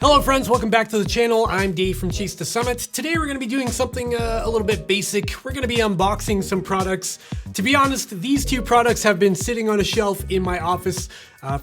Hello friends, welcome back to the channel. I'm Dave from Chase to Summit. Today we're going to be doing something a little bit basic. We're going to be unboxing some products. To be honest, these two products have been sitting on a shelf in my office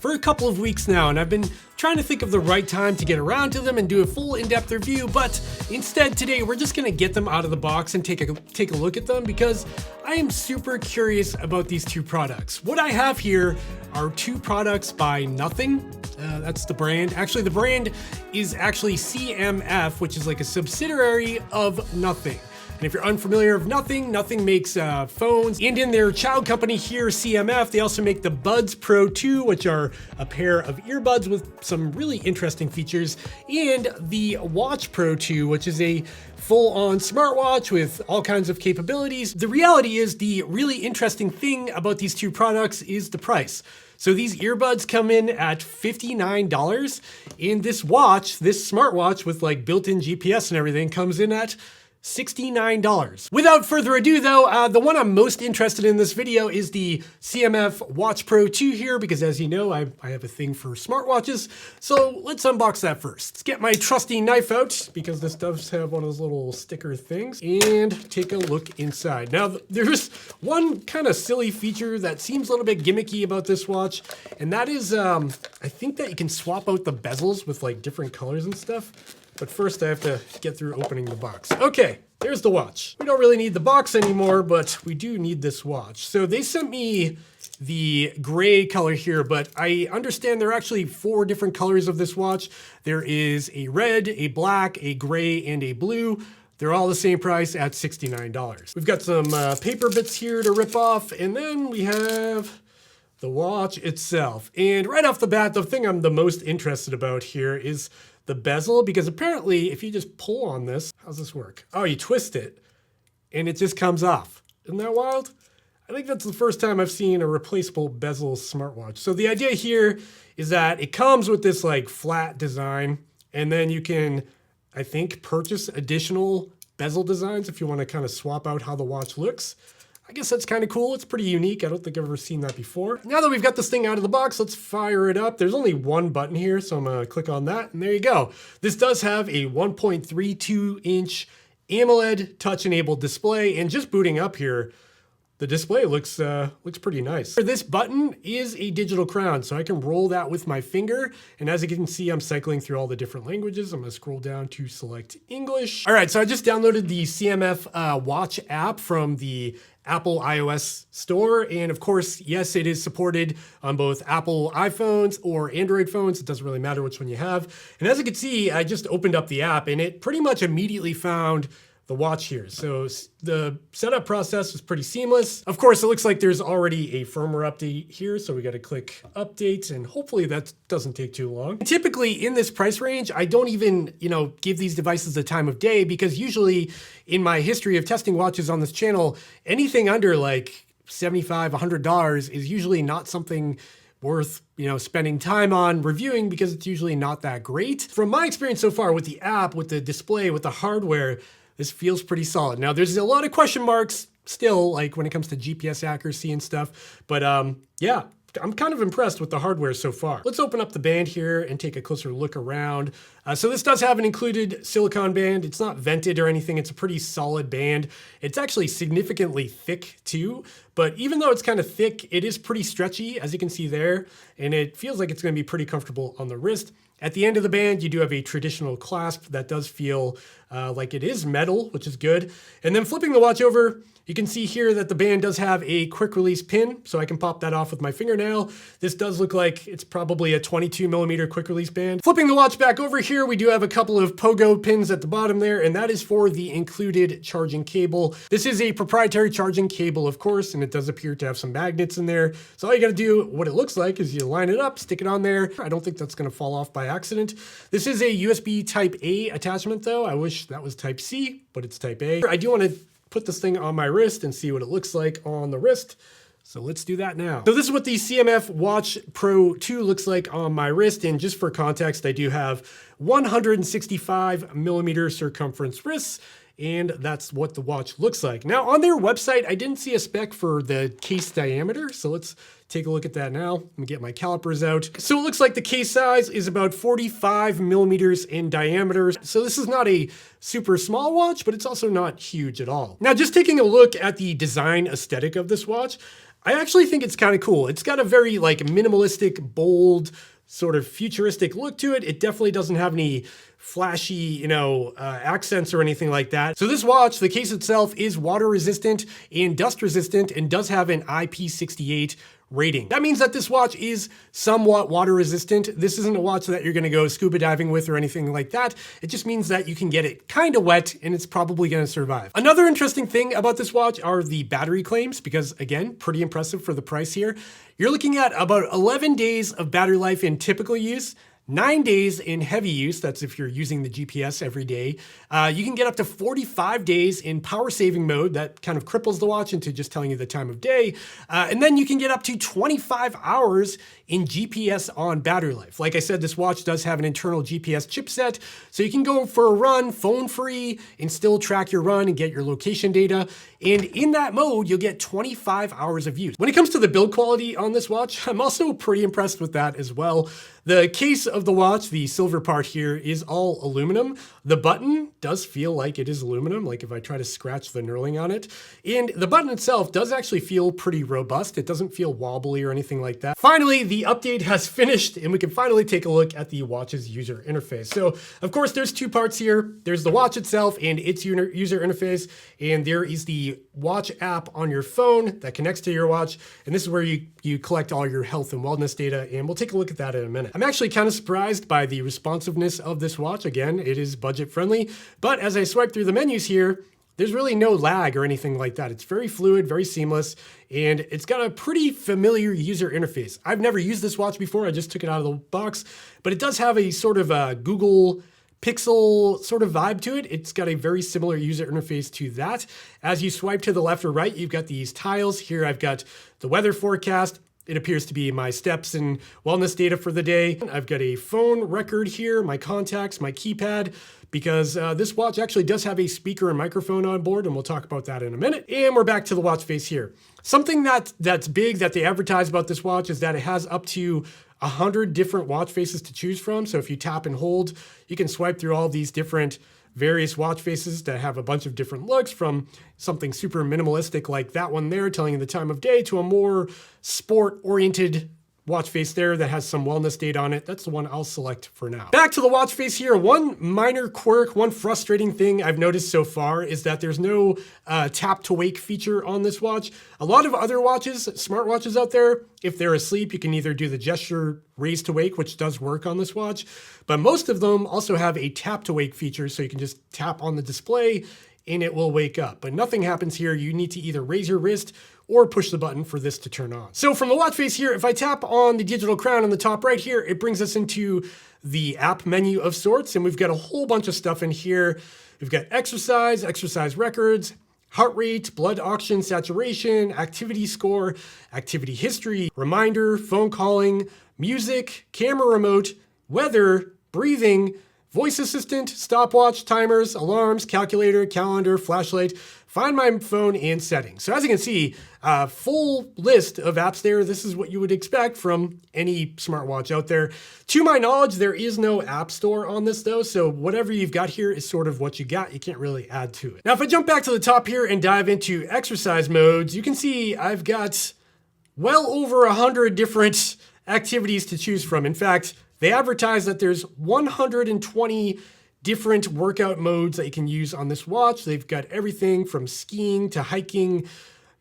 for a couple of weeks now, and I've been trying to think of the right time to get around to them and do a full in-depth review, but instead today we're just going to get them out of the box and take a look at them because I am super curious about these two products. What I have here are two products by Nothing. That's the brand. Actually, the brand is actually CMF, which is like a subsidiary of Nothing. And if you're unfamiliar of Nothing, Nothing makes phones. And in their child company here, CMF, they also make the Buds Pro 2, which are a pair of earbuds with some really interesting features, and the Watch Pro 2, which is a full-on smartwatch with all kinds of capabilities. The reality is the really interesting thing about these two products is the price. So these earbuds come in at $59, and this watch, this smartwatch with like built-in GPS and everything, comes in at $69. Without further ado though, the one I'm most interested in this video is the CMF Watch Pro 2 here, because as you know, I have a thing for smartwatches. So let's unbox that first. Let's get my trusty knife out, because this does have one of those little sticker things, and take a look inside. Now, there's one kind of silly feature that seems a little bit gimmicky about this watch, and that is, I think that you can swap out the bezels with like different colors and stuff. But first I have to get through opening the box. Okay, there's the watch. We don't really need the box anymore, but we do need this watch. So they sent me the gray color here, but I understand there are actually 4 different colors of this watch. There is a red, a black, a gray, and a blue. They're all the same price at $69. We've got some paper bits here to rip off, and then we have the watch itself. And right off the bat, the thing I'm the most interested about here is the bezel, because apparently if you just pull on this, how's this work? Oh, you twist it and it just comes off. Isn't that wild? I think that's the first time I've seen a replaceable bezel smartwatch. So the idea here is that it comes with this like flat design, and then you can, I think, purchase additional bezel designs if you want to kind of swap out how the watch looks. I guess that's kind of cool. It's pretty unique. I don't think I've ever seen that before. Now that we've got this thing out of the box, let's fire it up. There's only one button here, so I'm gonna click on that, and there you go. This does have a 1.32-inch AMOLED touch-enabled display, and just booting up here, the display looks pretty nice. This button is a digital crown, so I can roll that with my finger. And as you can see, I'm cycling through all the different languages. I'm gonna scroll down to select English. All right, so I just downloaded the CMF Watch app from the Apple iOS store. And of course, yes, it is supported on both Apple iPhones or Android phones. It doesn't really matter which one you have. And as you can see, I just opened up the app and it pretty much immediately found the watch here. So the setup process was pretty seamless. Of course, it looks like there's already a firmware update here. So we got to click update, and hopefully that doesn't take too long. Typically in this price range, I don't even, give these devices the time of day, because usually in my history of testing watches on this channel, anything under like $75, $100 is usually not something worth, spending time on reviewing, because it's usually not that great. From my experience so far with the app, with the display, with the hardware, this feels pretty solid. Now, there's a lot of question marks still, like when it comes to GPS accuracy and stuff, but yeah, I'm kind of impressed with the hardware so far. Let's open up the band here and take a closer look around. So this does have an included silicone band. It's not vented or anything. It's a pretty solid band. It's actually significantly thick too, but even though it's kind of thick, it is pretty stretchy, as you can see there, and it feels like it's gonna be pretty comfortable on the wrist. At the end of the band, you do have a traditional clasp that does feel like it is metal, which is good. And then flipping the watch over, you can see here that the band does have a quick release pin, so I can pop that off with my fingernail. This does look like it's probably a 22mm quick release band. Flipping the watch back over here, we do have a couple of pogo pins at the bottom there, and that is for the included charging cable. This is a proprietary charging cable, of course, and it does appear to have some magnets in there. So all you gotta do, what it looks like, is you line it up, stick it on there. I don't think that's gonna fall off by accident. This is a USB Type A attachment though. I wish that was Type C, but it's Type A. I do wanna put this thing on my wrist and see what it looks like on the wrist. So let's do that now. So this is what the CMF Watch Pro 2 looks like on my wrist. And just for context, I do have 165mm circumference wrists, and that's what the watch looks like. Now on their website, I didn't see a spec for the case diameter. So let's Take a look at that now. Let me get my calipers out. So it looks like the case size is about 45 millimeters in diameter. So this is not a super small watch, but it's also not huge at all. Now, just taking a look at the design aesthetic of this watch, I actually think it's kind of cool. It's got a very like minimalistic, bold, sort of futuristic look to it. It definitely doesn't have any flashy, accents or anything like that. So this watch, the case itself is water resistant and dust resistant and does have an IP68 rating. That means that this watch is somewhat water resistant. This isn't a watch that you're gonna go scuba diving with or anything like that. It just means that you can get it kind of wet and it's probably gonna survive. Another interesting thing about this watch are the battery claims, because again, pretty impressive for the price here. You're looking at about 11 days of battery life in typical use, 9 days in heavy use, that's if you're using the GPS every day. You can get up to 45 days in power saving mode, that kind of cripples the watch into just telling you the time of day. And then you can get up to 25 hours in GPS on battery life. Like I said, this watch does have an internal GPS chipset, so you can go for a run phone free and still track your run and get your location data. And in that mode, you'll get 25 hours of use. When it comes to the build quality on this watch, I'm also pretty impressed with that as well. The case of the watch, the silver part here, is all aluminum. The button does feel like it is aluminum, like if I try to scratch the knurling on it. And the button itself does actually feel pretty robust. It doesn't feel wobbly or anything like that. Finally, the update has finished and we can finally take a look at the watch's user interface. So of course, there's two parts here. There's the watch itself and its user interface. And there is the watch app on your phone that connects to your watch. And this is where you collect all your health and wellness data. And we'll take a look at that in a minute. I'm actually kind of surprised by the responsiveness of this watch. Again, it is budget friendly, but as I swipe through the menus here, there's really no lag or anything like that. It's very fluid, very seamless, and it's got a pretty familiar user interface. I've never used this watch before. I just took it out of the box, but it does have a sort of a Google Pixel sort of vibe to it. It's got a very similar user interface to that. As you swipe to the left or right, you've got these tiles. Here I've got the weather forecast. It appears to be my steps and wellness data for the day. I've got a phone record here, my contacts, my keypad, because this watch actually does have a speaker and microphone on board, and we'll talk about that in a minute. And we're back to the watch face here. Something that's big that they advertise about this watch is that it has up to 100 different watch faces to choose from. So if you tap and hold, you can swipe through all these different various watch faces that have a bunch of different looks, from something super minimalistic like that one there telling you the time of day to a more sport-oriented watch face there that has some wellness data on it. That's the one I'll select for now. Back to the watch face here. One minor quirk, one frustrating thing I've noticed so far is that there's no tap to wake feature on this watch. A lot of other watches, smartwatches out there, if they're asleep, you can either do the gesture raise to wake, which does work on this watch, but most of them also have a tap to wake feature, so you can just tap on the display and it will wake up. But nothing happens here. You need to either raise your wrist or push the button for this to turn on. So from the watch face here, if I tap on the digital crown on the top right here, it brings us into the app menu of sorts, and we've got a whole bunch of stuff in here. We've got exercise records, heart rate, blood oxygen saturation, activity score, activity history, reminder, phone calling, music, camera remote, weather, breathing, voice assistant, stopwatch, timers, alarms, calculator, calendar, flashlight, find my phone, and settings. So as you can see, a full list of apps there. This is what you would expect from any smartwatch out there. To my knowledge, there is no app store on this though, so whatever you've got here is sort of what you got. You can't really add to it. Now, if I jump back to the top here and dive into exercise modes, you can see I've got well over 100 different activities to choose from. In fact, they advertise that there's 120 different workout modes that you can use on this watch. They've got everything from skiing to hiking,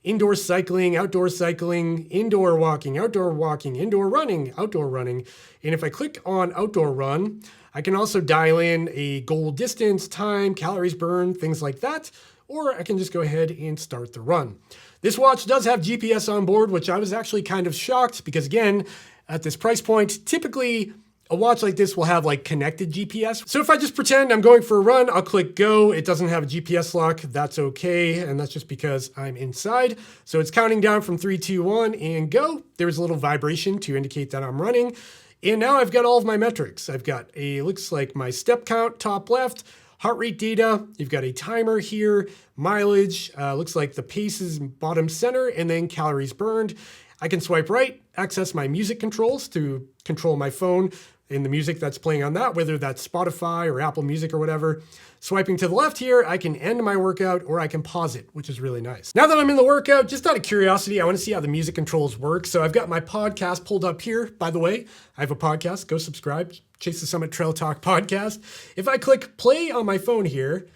indoor cycling, indoor walking, indoor running, outdoor running. And if I click on outdoor run, I can also dial in a goal distance, time, calories burned, things like that. Or I can just go ahead and start the run. This watch does have GPS on board, which I was actually kind of shocked because, again, at this price point, typically a watch like this will have like connected GPS. So if I just pretend I'm going for a run, I'll click go. It doesn't have a GPS lock. That's okay. And that's just because I'm inside. So it's counting down from 3, 2, 1 and go. There's a little vibration to indicate that I'm running. And now I've got all of my metrics. I've got looks like my step count, top left, heart rate data. You've got a timer here, mileage, looks like the pace is bottom center, and then calories burned. I can swipe right access my music controls to control my phone and the music that's playing on that, whether that's Spotify or Apple Music or whatever. Swiping to the left here, I can end my workout or I can pause it, which is really nice. Now that I'm in the workout, just out of curiosity, I want to see how the music controls work. So I've got my podcast pulled up here. By the way, I have a podcast. Go subscribe. Chase the Summit Trail Talk podcast. If I click play on my phone here,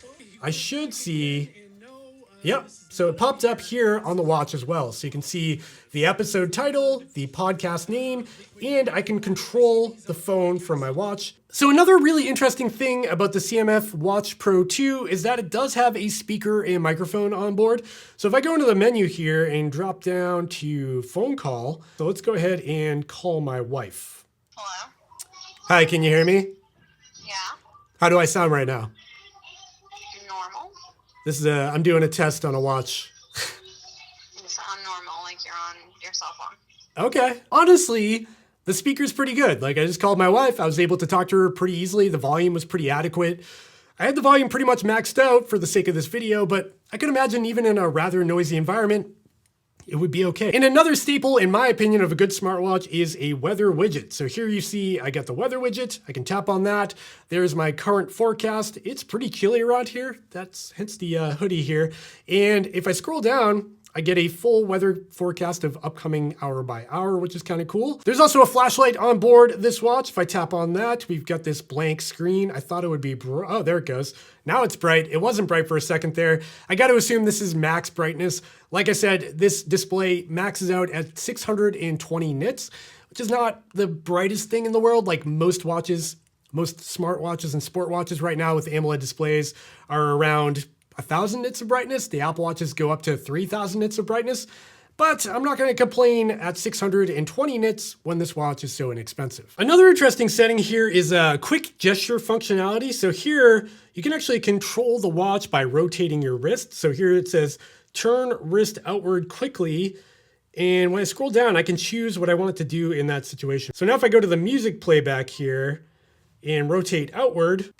I should see, yep. So it popped up here on the watch as well. So you can see the episode title, the podcast name, and I can control the phone from my watch. So another really interesting thing about the CMF Watch Pro 2 is that it does have a speaker and microphone on board. So if I go into the menu here and drop down to phone call, so let's go ahead and call my wife. Hello? Hi, can you hear me? Yeah. How do I sound right now? Normal? This is I'm doing a test on a watch. You sound normal, like you're on your cell phone. Okay. Honestly, the speaker's pretty good. Like I just called my wife. I was able to talk to her pretty easily. The volume was pretty adequate. I had the volume pretty much maxed out for the sake of this video, but I could imagine even in a rather noisy environment, it would be okay. And another staple, in my opinion, of a good smartwatch is a weather widget. So here you see I got the weather widget. I can tap on that. There's my current forecast. It's pretty chilly around here. That's hence the hoodie here. And if I scroll down, I get a full weather forecast of upcoming hour by hour, which is kind of cool. There's also a flashlight on board this watch. If I tap on that, we've got this blank screen. I thought it would be, oh, there it goes. Now it's bright. It wasn't bright for a second there. I got to assume this is max brightness. Like I said, this display maxes out at 620 nits, which is not the brightest thing in the world. Like most watches, most smartwatches and sport watches right now with AMOLED displays are around 1,000 nits of brightness. The Apple Watches go up to 3,000 nits of brightness, but I'm not going to complain at 620 nits when this watch is so inexpensive. Another interesting setting here is quick gesture functionality. So here you can actually control the watch by rotating your wrist. So here it says turn wrist outward quickly. And when I scroll down, I can choose what I want it to do in that situation. So now if I go to the music playback here and rotate outward,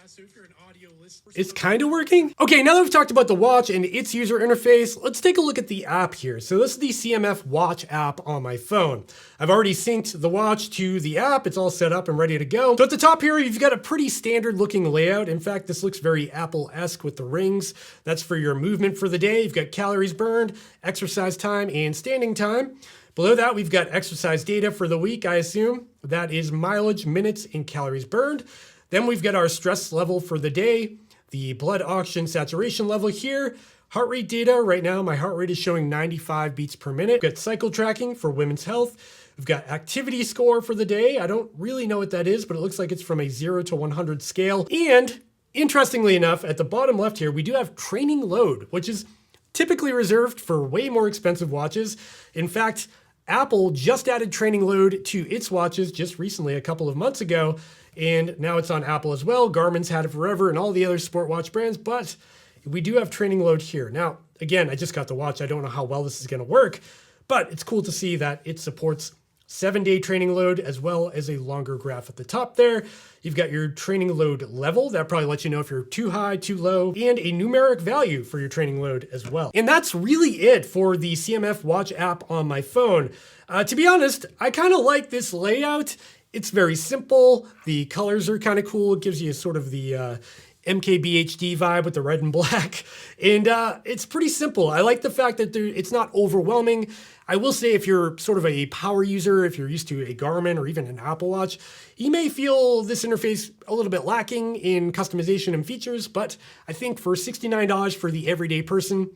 so if you're an audio listener, it's kind of working. Okay, now that we've talked about the watch and its user interface, let's take a look at the app here. So this is the CMF Watch app on my phone. I've already synced the watch to the app. It's all set up and ready to go. So at the top here, you've got a pretty standard looking layout. In fact, this looks very Apple-esque with the rings. That's for your movement for the day. You've got calories burned, exercise time, and standing time. Below that, we've got exercise data for the week, I assume. That is mileage, minutes, and calories burned. Then we've got our stress level for the day, the blood oxygen saturation level here, heart rate data. Right now, my heart rate is showing 95 beats per minute. We've got cycle tracking for women's health. We've got activity score for the day. I don't really know what that is, but it looks like it's from a 0 to 100 scale. And interestingly enough, at the bottom left here, we do have training load, which is typically reserved for way more expensive watches. In fact, Apple just added training load to its watches just recently, a couple of months ago, and now it's on Apple as well. Garmin's had it forever and all the other sport watch brands, but we do have training load here. Now, again, I just got the watch. I don't know how well this is going to work, but it's cool to see that it supports 7-day training load as well as a longer graph at the top there. You've got your training load level. That probably lets you know if you're too high, too low, and a numeric value for your training load as well. And that's really it for the CMF Watch app on my phone. To be honest, I kind of like this layout. It's very simple. The colors are kind of cool. It gives you sort of the MKBHD vibe with the red and black. And it's pretty simple. I like the fact that it's not overwhelming. I will say if you're sort of a power user, if you're used to a Garmin or even an Apple Watch, you may feel this interface a little bit lacking in customization and features, but I think for $69 for the everyday person,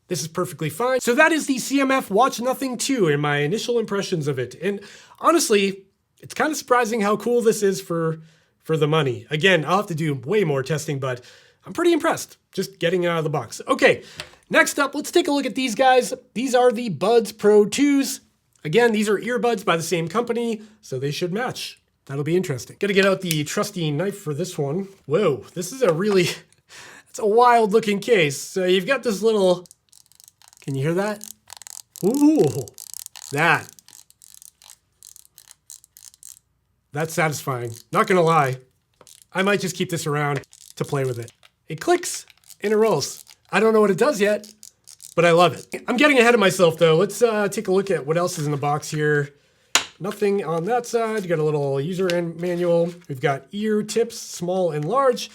this is perfectly fine. So that is the CMF Watch Nothing 2 and my initial impressions of it. And honestly, it's kind of surprising how cool this is for the money. Again, I'll have to do way more testing, but I'm pretty impressed just getting it out of the box. Okay, next up, let's take a look at these guys. These are the Buds Pro 2s. Again, these are earbuds by the same company, so they should match. That'll be interesting. Gotta get out the trusty knife for this one. Whoa, this is it's a wild looking case. So you've got this little, can you hear that? Ooh, that's satisfying. Not gonna lie, I might just keep this around to play with it. It clicks and it rolls. I don't know what it does yet, but I love it. I'm getting ahead of myself though. Let's take a look at what else is in the box here. Nothing on that side. You got a little user manual. We've got ear tips, small and large.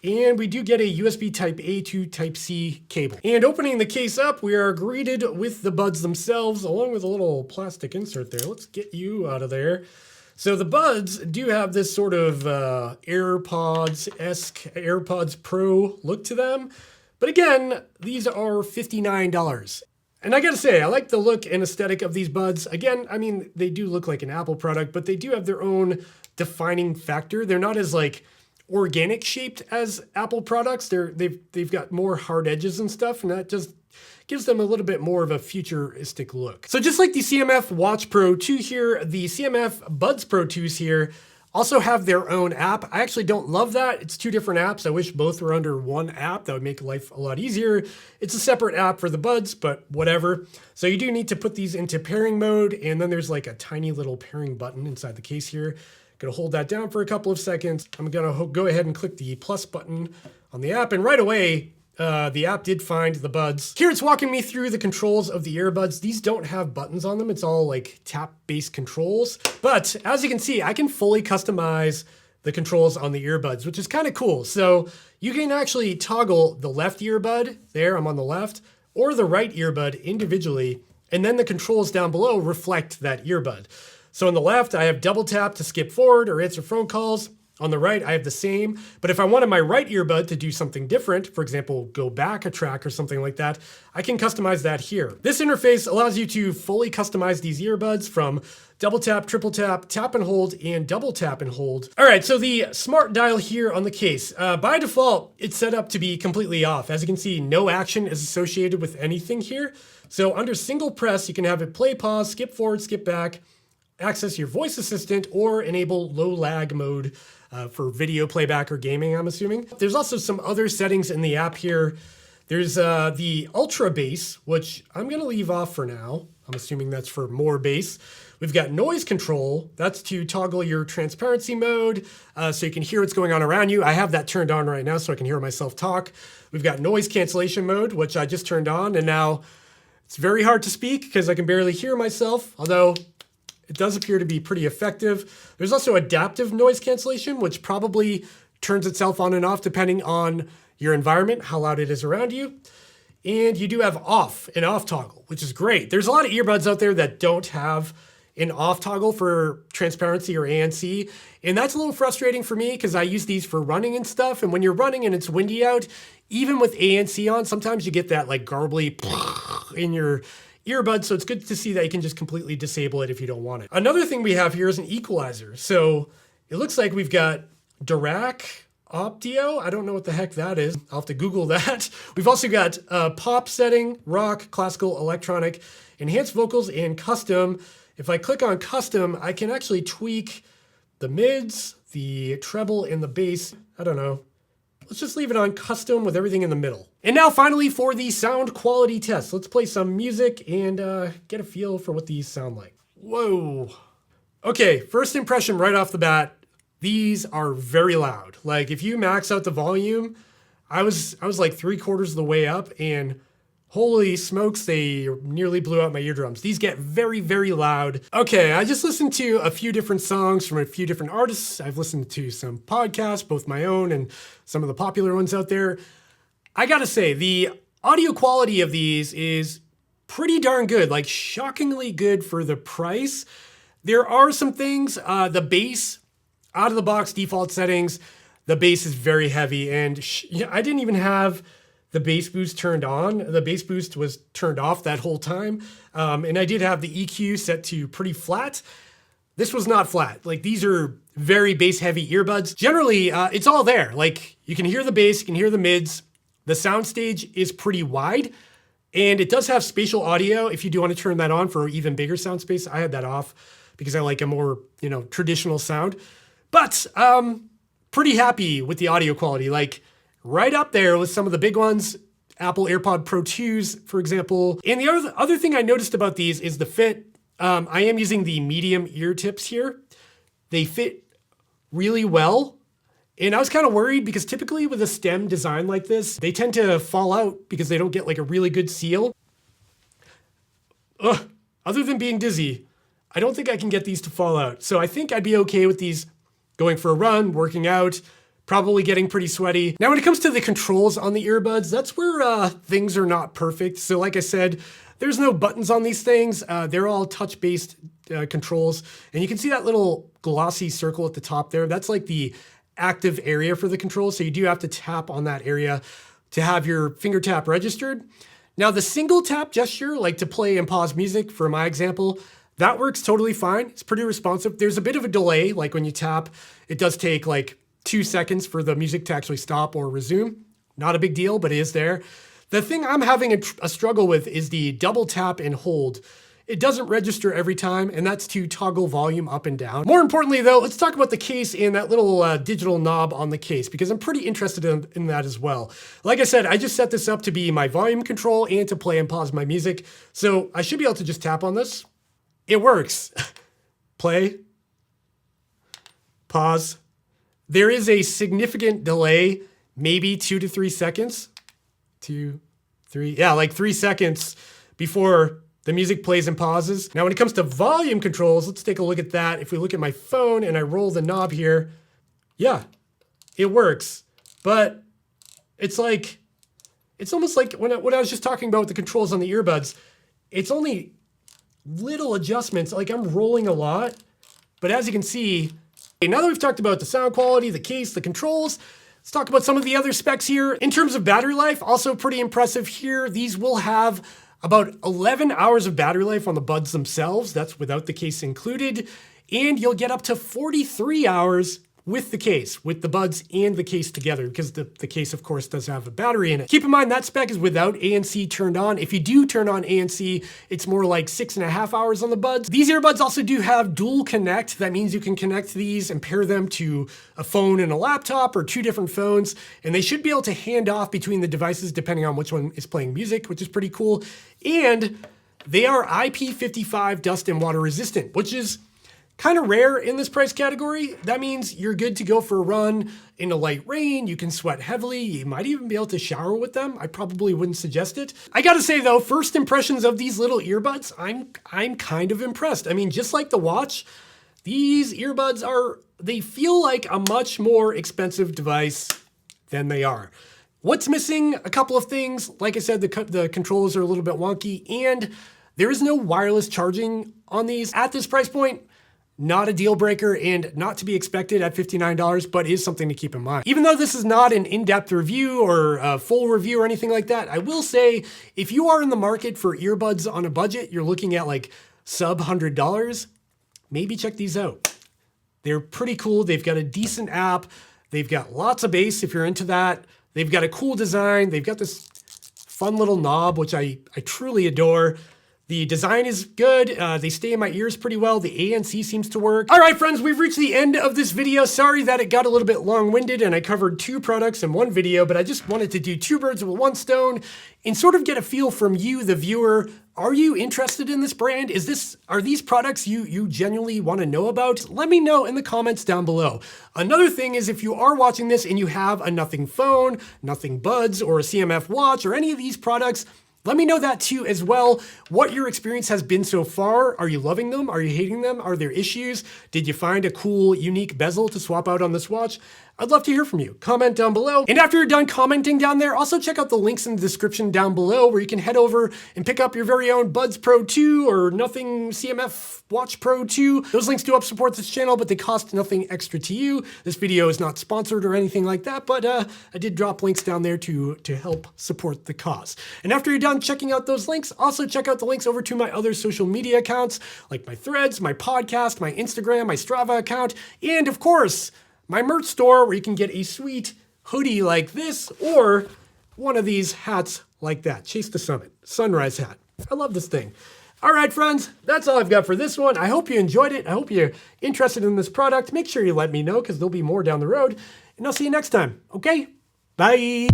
And we do get a USB type A to type C cable. And opening the case up, we are greeted with the buds themselves, along with a little plastic insert there. Let's get you out of there. So the buds do have this sort of AirPods-esque, AirPods Pro look to them. But again, these are $59. And I gotta say, I like the look and aesthetic of these buds. Again, I mean, they do look like an Apple product, but they do have their own defining factor. They're not as like organic shaped as Apple products. They've got more hard edges and stuff, and that just gives them a little bit more of a futuristic look. So just like the CMF Watch Pro 2 here, the CMF Buds Pro 2s here also have their own app. I actually don't love that. It's two different apps. I wish both were under one app. That would make life a lot easier. It's a separate app for the buds, but whatever. So you do need to put these into pairing mode, and then there's like a tiny little pairing button inside the case here. Gonna hold that down for a couple of seconds. I'm gonna go ahead and click the plus button on the app, and right away, the app did find the buds. Here it's walking me through the controls of the earbuds. These don't have buttons on them. It's all like tap-based controls. But as you can see, I can fully customize the controls on the earbuds, which is kind of cool. So you can actually toggle the left earbud, there, I'm on the left, or the right earbud individually, and then the controls down below reflect that earbud. So on the left, I have double tap to skip forward or answer phone calls. On the right, I have the same, but if I wanted my right earbud to do something different, for example, go back a track or something like that, I can customize that here. This interface allows you to fully customize these earbuds from double tap, triple tap, tap and hold, and double tap and hold. All right, so the smart dial here on the case, by default, it's set up to be completely off. As you can see, no action is associated with anything here. So under single press, you can have it play, pause, skip forward, skip back, access your voice assistant, or enable low lag mode for video playback or gaming, I'm assuming. There's also some other settings in the app here. There's the ultra bass, which I'm gonna leave off for now. I'm assuming that's for more bass. We've got noise control. That's to toggle your transparency mode so you can hear what's going on around you. I have that turned on right now so I can hear myself talk. We've got noise cancellation mode, which I just turned on, and now it's very hard to speak because I can barely hear myself, although it does appear to be pretty effective. There's also adaptive noise cancellation, which probably turns itself on and off depending on your environment, how loud it is around you. And you do have an off toggle, which is great. There's a lot of earbuds out there that don't have an off toggle for transparency or ANC. And that's a little frustrating for me because I use these for running and stuff. And when you're running and it's windy out, even with ANC on, sometimes you get that like garbly in your earbuds, so it's good to see that you can just completely disable it if you don't want it. Another thing we have here is an equalizer. So it looks like we've got Dirac Optio. I don't know what the heck that is. I'll have to Google that. We've also got pop setting, rock, classical, electronic, enhanced vocals, and custom. If I click on custom, I can actually tweak the mids, the treble, and the bass. I don't know. Let's just leave it on custom with everything in the middle. And now finally for the sound quality test. Let's play some music and get a feel for what these sound like. Whoa. Okay, first impression right off the bat, these are very loud. Like if you max out the volume, I was like 3/4 of the way up and holy smokes, they nearly blew out my eardrums. These get very, very loud. Okay, I just listened to a few different songs from a few different artists. I've listened to some podcasts, both my own and some of the popular ones out there. I gotta say, the audio quality of these is pretty darn good, like shockingly good for the price. There are some things, the bass, out of the box default settings, the bass is very heavy and I didn't even have the bass boost turned on. The bass boost was turned off that whole time. And I did have the EQ set to pretty flat. This was not flat. Like these are very bass heavy earbuds. Generally, it's all there. Like you can hear the bass, you can hear the mids. The soundstage is pretty wide and it does have spatial audio if you do want to turn that on for even bigger sound space. I had that off because I like a more, traditional sound. But pretty happy with the audio quality. Like right up there with some of the big ones, Apple AirPod Pro 2s, for example. And the other thing I noticed about these is the fit. I am using the medium ear tips here. They fit really well. And I was kind of worried because typically with a stem design like this, they tend to fall out because they don't get like a really good seal. Ugh, other than being dizzy, I don't think I can get these to fall out. So I think I'd be okay with these going for a run, working out, probably getting pretty sweaty. Now, when it comes to the controls on the earbuds, that's where things are not perfect. So like I said, there's no buttons on these things. They're all touch-based controls. And you can see that little glossy circle at the top there. That's like the active area for the controls. So you do have to tap on that area to have your finger tap registered. Now, the single tap gesture, like to play and pause music for my example, that works totally fine. It's pretty responsive. There's a bit of a delay, like when you tap, it does take like 2 seconds for the music to actually stop or resume. Not a big deal, but it is there. The thing I'm having a struggle with is the double tap and hold. It doesn't register every time, and that's to toggle volume up and down. More importantly though, let's talk about the case and that little digital knob on the case, because I'm pretty interested in that as well. Like I said, I just set this up to be my volume control and to play and pause my music. So I should be able to just tap on this. It works. Play, pause. There is a significant delay, maybe 2 to 3 seconds. 2, 3, yeah, like 3 seconds before the music plays and pauses. Now, when it comes to volume controls, let's take a look at that. If we look at my phone and I roll the knob here, yeah, it works. But it's like, it's almost like when I was just talking about the controls on the earbuds, it's only little adjustments. Like I'm rolling a lot, but as you can see, now that we've talked about the sound quality, the case, the controls, let's talk about some of the other specs here. In terms of battery life, also pretty impressive here. These will have about 11 hours of battery life on the buds themselves. That's without the case included. And you'll get up to 43 hours with the case, with the buds and the case together, because the case, of course, does have a battery in it. Keep in mind that spec is without ANC turned on. If you do turn on ANC, it's more like 6.5 hours on the buds. These earbuds also do have dual connect. That means you can connect these and pair them to a phone and a laptop or 2 different phones, and they should be able to hand off between the devices depending on which one is playing music, which is pretty cool. And they are IP55 dust and water resistant, which is kind of rare in this price category. That means you're good to go for a run in a light rain. You can sweat heavily. You might even be able to shower with them. I probably wouldn't suggest it. I gotta say though, first impressions of these little earbuds, I'm kind of impressed. I mean, just like the watch, these earbuds they feel like a much more expensive device than they are. What's missing? A couple of things. Like I said, the controls are a little bit wonky, and there is no wireless charging on these at this price point. Not a deal breaker and not to be expected at $59, but is something to keep in mind. Even though this is not an in-depth review or a full review or anything like that, I will say if you are in the market for earbuds on a budget, you're looking at like sub $100, maybe check these out. They're pretty cool. They've got a decent app. They've got lots of bass if you're into that. They've got a cool design. They've got this fun little knob, which I truly adore. The design is good. They stay in my ears pretty well. The ANC seems to work. All right, friends, we've reached the end of this video. Sorry that it got a little bit long-winded and I covered 2 products in one video, but I just wanted to do 2 birds with 1 stone and sort of get a feel from you, the viewer. Are you interested in this brand? Are these products you genuinely want to know about? Let me know in the comments down below. Another thing is if you are watching this and you have a Nothing phone, Nothing buds, or a CMF watch, or any of these products, let me know that too as well, what your experience has been so far. Are you loving them? Are you hating them? Are there issues? Did you find a cool, unique bezel to swap out on this watch? I'd love to hear from you. Comment down below. And after you're done commenting down there, also check out the links in the description down below where you can head over and pick up your very own Buds Pro 2 or Nothing CMF Watch Pro 2. Those links do help support this channel, but they cost nothing extra to you. This video is not sponsored or anything like that, but I did drop links down there to help support the cause. And after you're done checking out those links, also check out the links over to my other social media accounts, like my Threads, my podcast, my Instagram, my Strava account, and of course, my merch store where you can get a sweet hoodie like this or one of these hats like that. Chase the Summit, sunrise hat. I love this thing. All right, friends, that's all I've got for this one. I hope you enjoyed it. I hope you're interested in this product. Make sure you let me know because there'll be more down the road. And I'll see you next time, okay? Bye.